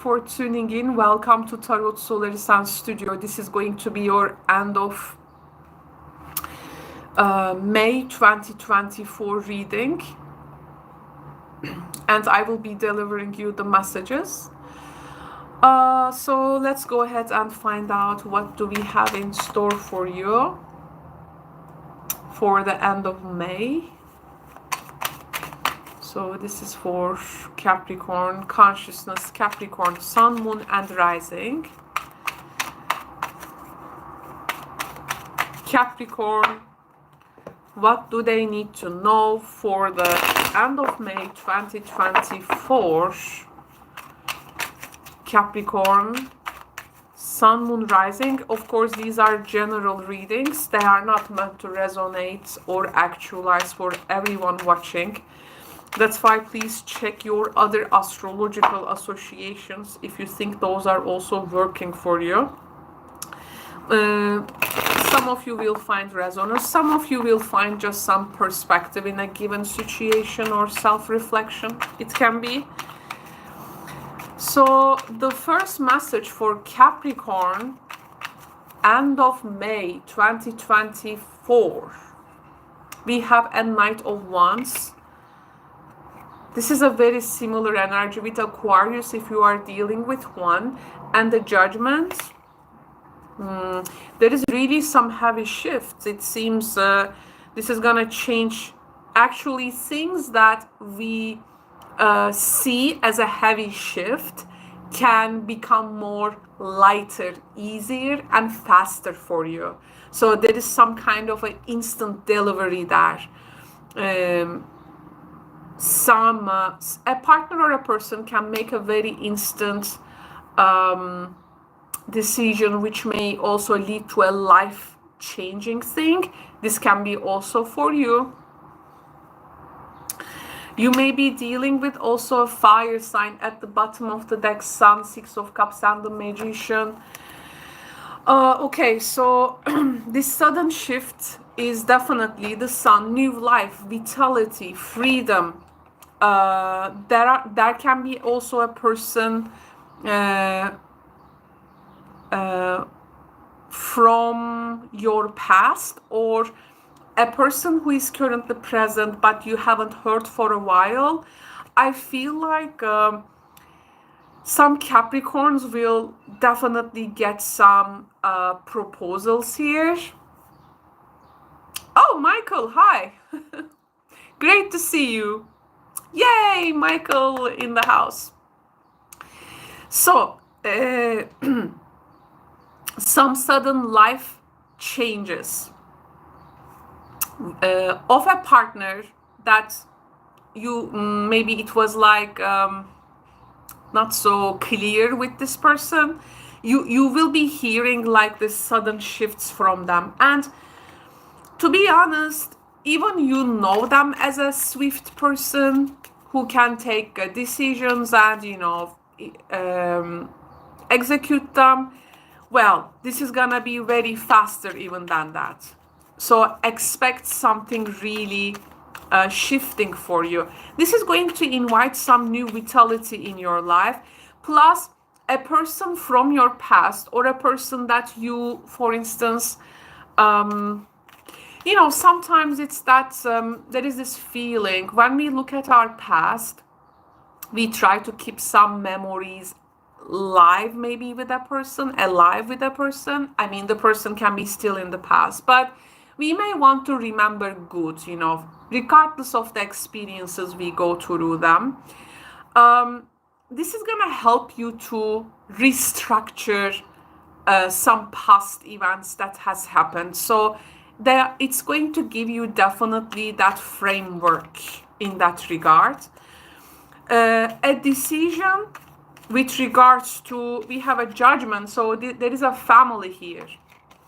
for tuning in. Welcome to Tarot Studio. This is going to be your end of May 2024 reading, and I will be delivering you the messages. So let's go ahead and find out what do we have in store for you for the end of May. So this is for Capricorn, consciousness, Capricorn, Sun, Moon, and Rising. Capricorn, what do they need to know for the end of May 2024? Capricorn, Sun, Moon, Rising. Of course, these are general readings. They are not meant to resonate or actualize for everyone watching. That's why please check your other astrological associations if you think those are also working for you. Some of you will find resonance. Some of you will find just some perspective in a given situation or self-reflection. It can be. So the first message for Capricorn, end of May 2024. We have a Knight of Wands. This is a very similar energy with Aquarius if you are dealing with one. And the Judgment. There is really some heavy shifts. It seems this is going to change actually things that we see as a heavy shift can become more lighter, easier, and faster for you. So there is some kind of an instant delivery there. A partner or a person can make a very instant decision, which may also lead to a life-changing thing. This can be also for you. You may be dealing with also a fire sign at the bottom of the deck, Sun, Six of Cups, and the Magician. Okay, so this sudden shift is definitely the Sun, new life, vitality, freedom. There can be also a person from your past, or a person who is currently present but you haven't heard for a while. I feel like some Capricorns will definitely get some proposals here. Oh, Michael, hi. Great to see you. Yay, Michael in the house. So, some sudden life changes of a partner that you, maybe it was like not so clear with this person. You will be hearing like this sudden shifts from them. And to be honest, even you know them as a swift person who can take decisions and, you know, execute them. Well, this is gonna be very faster even than that. So expect something really shifting for you. This is going to invite some new vitality in your life. Plus, a person from your past, or a person that you, for instance, you know, sometimes it's that there is this feeling when we look at our past, we try to keep some memories alive with a person. I mean, the person can be still in the past, but we may want to remember good, you know, regardless of the experiences we go through them. This is gonna help you to restructure some past events that has happened. So it's going to give you definitely that framework in that regard. A decision with regards to, we have a Judgment. So there is a family here.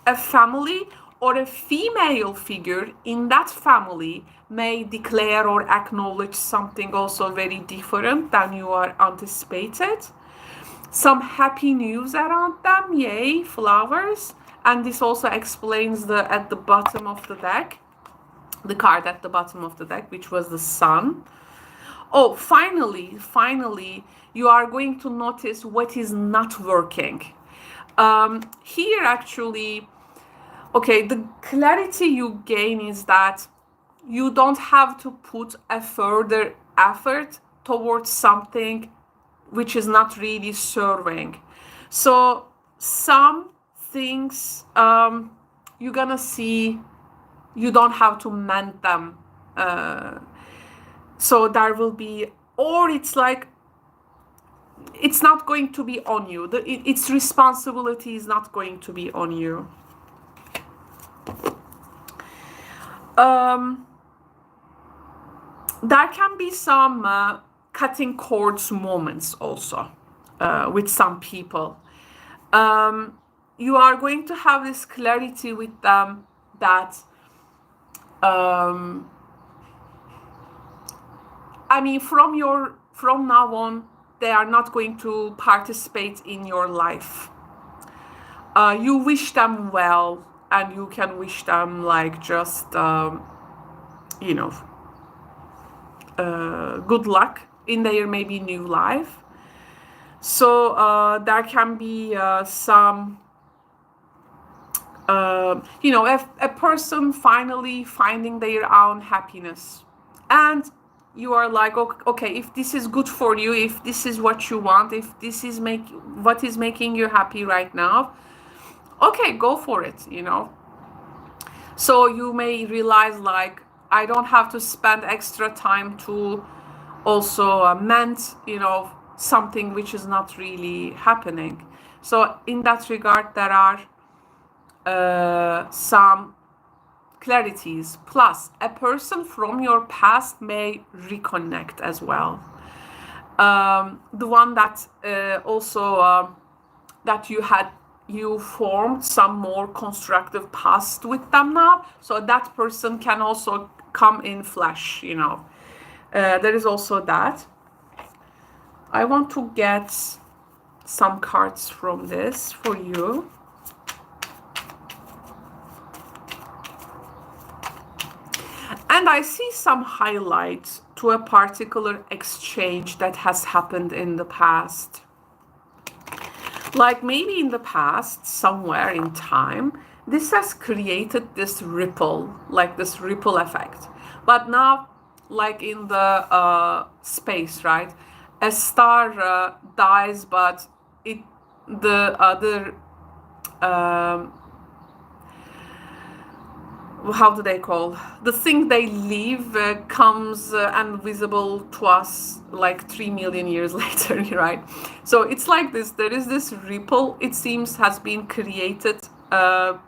A family or a female figure in that family may declare or acknowledge something also very different than you are anticipated. Some happy news around them, yay, flowers. And this also explains at the bottom of the deck, the card at the bottom of the deck, which was the Sun. Oh, finally, you are going to notice what is not working. Here, actually, okay, the clarity you gain is that you don't have to put a further effort towards something which is not really serving. So some things you're gonna see you don't have to mend them. So there will be, or it's like, it's not going to be on you. Its responsibility is not going to be on you. There can be some cutting cords moments also with some people. You are going to have this clarity with them that I mean, from now on, they are not going to participate in your life. You wish them well, and you can wish them like just you know, good luck in their maybe new life. So there can be some you know, a person finally finding their own happiness, and you are like, okay, if this is good for you, if this is what you want, if this is what is making you happy right now, okay, go for it, you know. So you may realize, like, I don't have to spend extra time to also mend, you know, something which is not really happening. So in that regard, there are some clarities. Plus, a person from your past may reconnect as well. The one that also that you formed some more constructive past with them now, so that person can also come in flesh, you know. There is also that. I want to get some cards from this for you. And I see some highlights to a particular exchange that has happened in the past. Like maybe in the past, somewhere in time, this has created this ripple, like this ripple effect. But now, like in the space, right? A star dies, but the other how do they call, the thing they leave comes invisible to us like 3 million years later, right? So it's like this, there is this ripple, it seems, has been created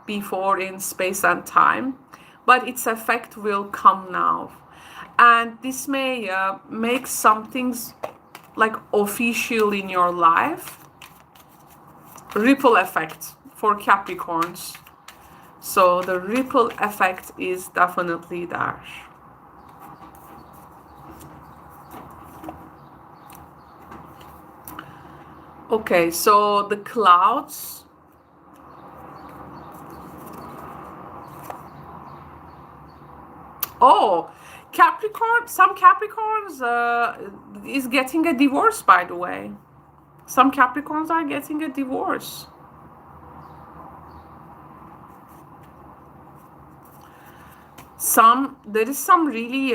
before in space and time, but its effect will come now, and this may make some things like official in your life. Ripple effect for Capricorns. So the ripple effect is definitely there. Okay, so the clouds. Oh, Capricorn, some Capricorns is getting a divorce, by the way. Some Capricorns are getting a divorce. There is some really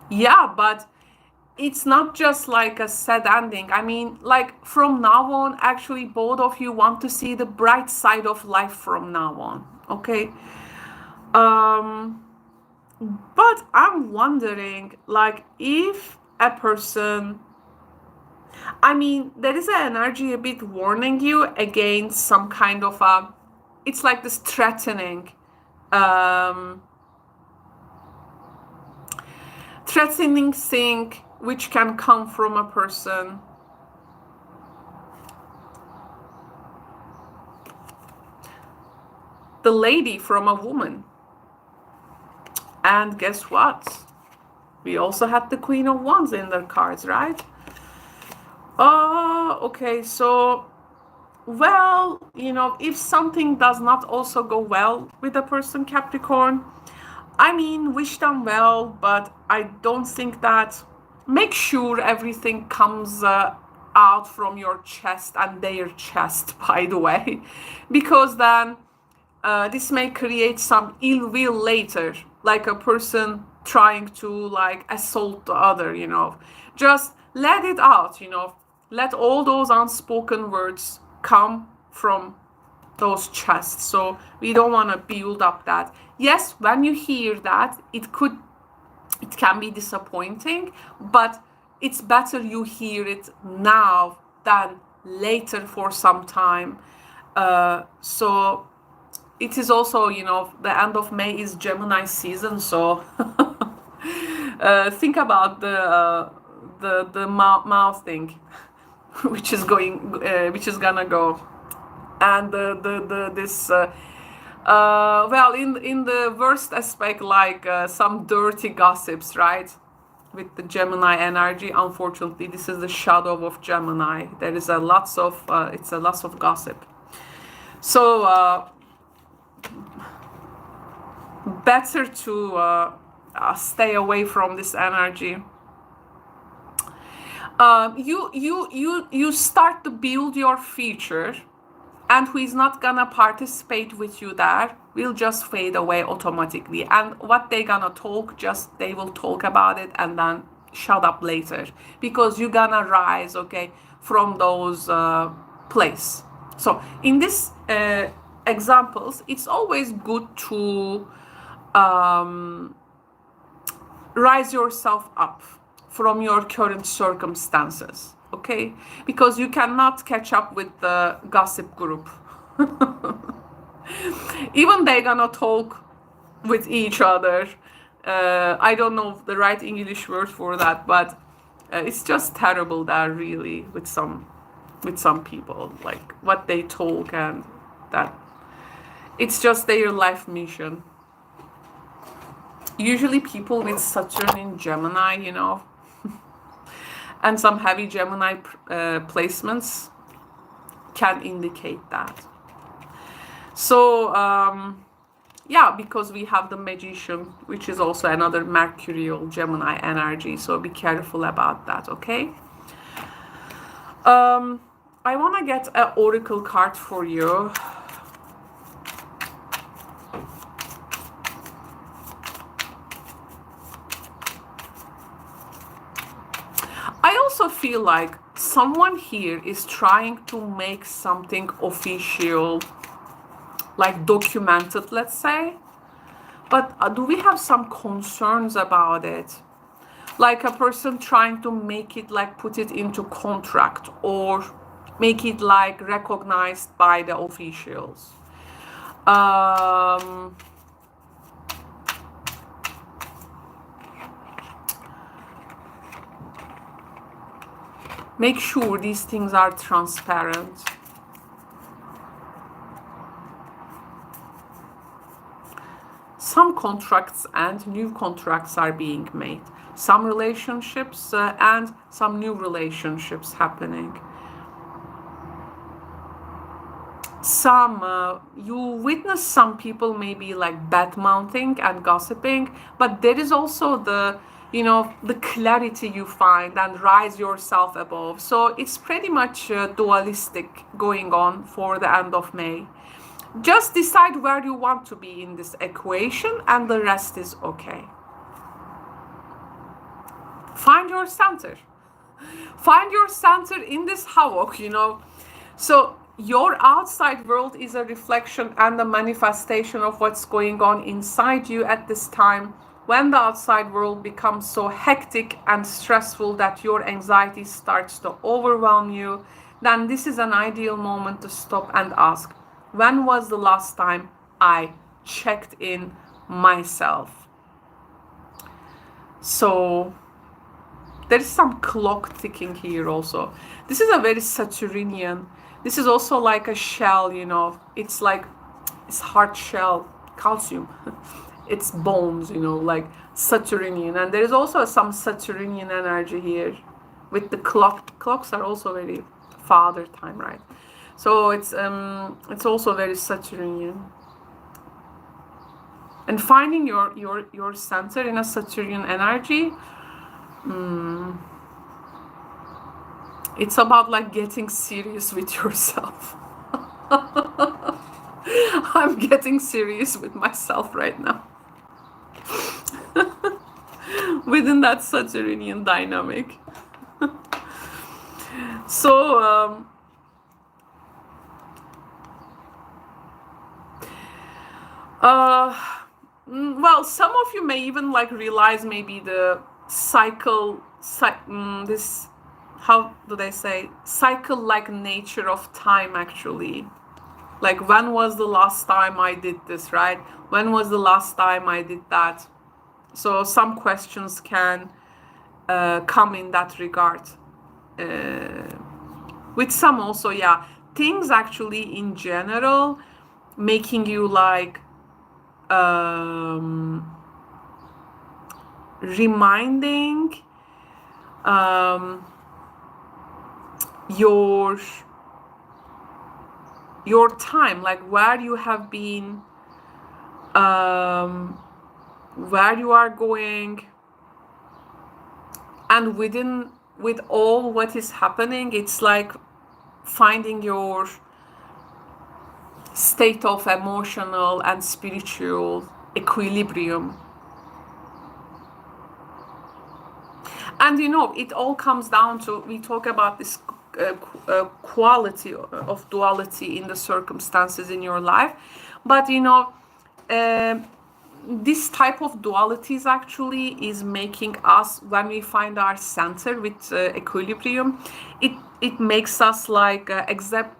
yeah, but it's not just like a sad ending. I mean, like from now on, actually both of you want to see the bright side of life from now on, okay? But I'm wondering, like, if a person, I mean, there is an energy a bit warning you against some kind of a, it's like this threatening thing which can come from a person. The lady from a woman. And guess what? We also had the Queen of Wands in their cards, right? Oh, okay, so, well, you know, if something does not also go well with a person, Capricorn, I mean, wish them well, but I don't think that. Make sure everything comes out from your chest and their chest, by the way, because then this may create some ill will later, like a person trying to like assault the other, you know. Just let it out, you know. Let all those unspoken words come from those chests. So we don't want to build up that. Yes, when you hear that, it can be disappointing, but it's better you hear it now than later for some time. So it is also, you know, the end of May is Gemini season, so think about the mouth thing, which is gonna go, and this. Well, in the worst aspect, like some dirty gossips, right? With the Gemini energy, unfortunately, this is the shadow of Gemini. There is lots of gossip. So better to stay away from this energy. You start to build your future, and who is not gonna participate with you there will just fade away automatically. And what they gonna talk, just they will talk about it and then shut up later, because you're gonna rise, okay, from those place. So in this examples, it's always good to rise yourself up from your current circumstances, okay? Because you cannot catch up with the gossip group. Even they gonna talk with each other. I don't know the right English word for that, but it's just terrible there, really, with some people, like what they talk, and that it's just their life mission. Usually people with Saturn in Gemini, you know, and some heavy Gemini placements can indicate that. So yeah, because we have the Magician, which is also another Mercurial Gemini energy, so be careful about that, okay? I want to get an oracle card for you. I also feel like someone here is trying to make something official, like documented, let's say. But do we have some concerns about it? Like a person trying to make it, like put it into contract, or make it like recognized by the officials. Make sure these things are transparent. Some contracts and new contracts are being made. Some relationships and some new relationships happening. You witness some people maybe like bad mouthing and gossiping, but there is also the, you know, the clarity you find and rise yourself above. So it's pretty much dualistic going on for the end of May. Just decide where you want to be in this equation, and the rest is okay. Find your center. Find your center in this havoc, you know. So your outside world is a reflection and a manifestation of what's going on inside you at this time. When the outside world becomes so hectic and stressful that your anxiety starts to overwhelm you, then this is an ideal moment to stop and ask, when was the last time I checked in myself? So there is some clock ticking here also. This is a very Saturnian. This is also like a shell, you know. It's like, it's hard shell, calcium. It's bones, you know, like Saturnian. And there is also some Saturnian energy here with the clock. Clocks are also very father time, right? So it's also very Saturnian. and finding your center in a Saturnian energy. It's about like getting serious with yourself. I'm getting serious with myself right now. Within that Saturnian dynamic. So well, some of you may even like realize maybe the this, how do they say, cycle-like nature of time actually. Like, when was the last time I did this, right? When was the last time I did that? So some questions can come in that regard. With some also, yeah, things actually in general making you like reminding your time, like where you have been, where you are going, and with all what is happening, it's like finding your state of emotional and spiritual equilibrium. And you know, it all comes down to, we talk about this quality of duality in the circumstances in your life, but you know, this type of dualities actually is making us, when we find our center with equilibrium, it makes us like accepting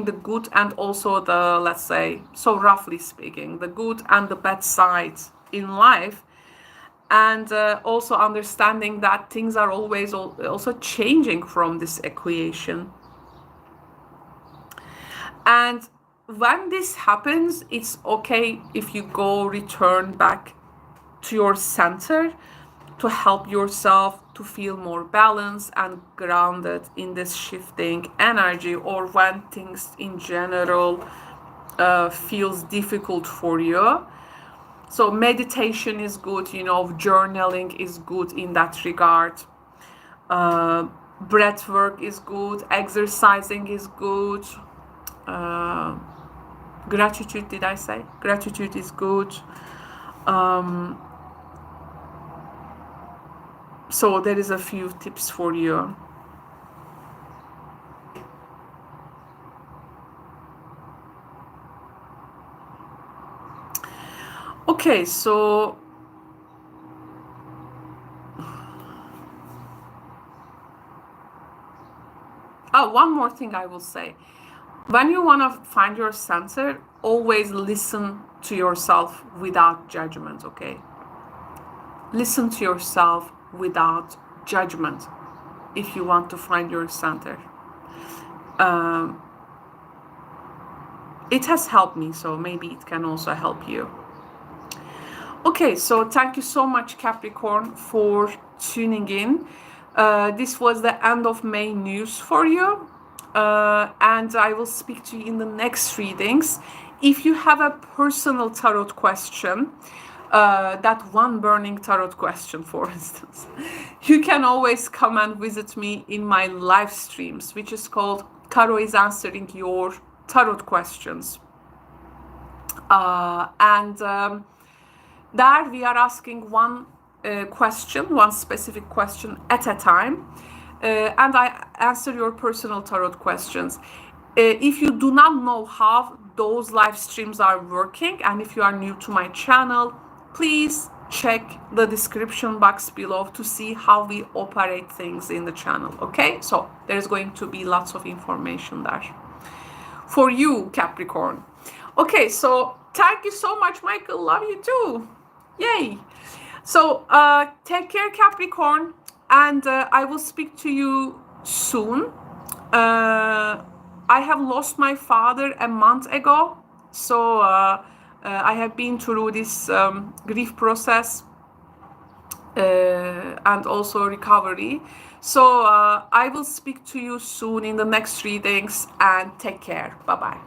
the good and also the, let's say, so roughly speaking, the good and the bad sides in life, and also understanding that things are always also changing from this equation. And when this happens, it's okay if you return back to your center to help yourself to feel more balanced and grounded in this shifting energy, or when things in general feels difficult for you. So meditation is good, you know, journaling is good in that regard. Breath work is good, exercising is good. Gratitude, did I say? Gratitude is good. So there is a few tips for you. Okay, so one more thing I will say. When you want to find your center, always listen to yourself without judgment, okay? Listen to yourself without judgment if you want to find your center. It has helped me, so maybe it can also help you. Okay, so thank you so much, Capricorn, for tuning in. This was the end of May news for you. And I will speak to you in the next readings. If you have a personal tarot question, that one burning tarot question, for instance, you can always come and visit me in my live streams, which is called Caro is Answering Your Tarot Questions. There we are asking one question, one specific question at a time. And I answer your personal tarot questions. If you do not know how those live streams are working, and if you are new to my channel, please check the description box below to see how we operate things in the channel, okay? So there's going to be lots of information there for you, Capricorn. Okay, so thank you so much, Michael. Love you too. Yay. So take care, Capricorn. And I will speak to you soon. I have lost my father a month ago. So I have been through this grief process and also recovery. So I will speak to you soon in the next readings, and take care. Bye-bye.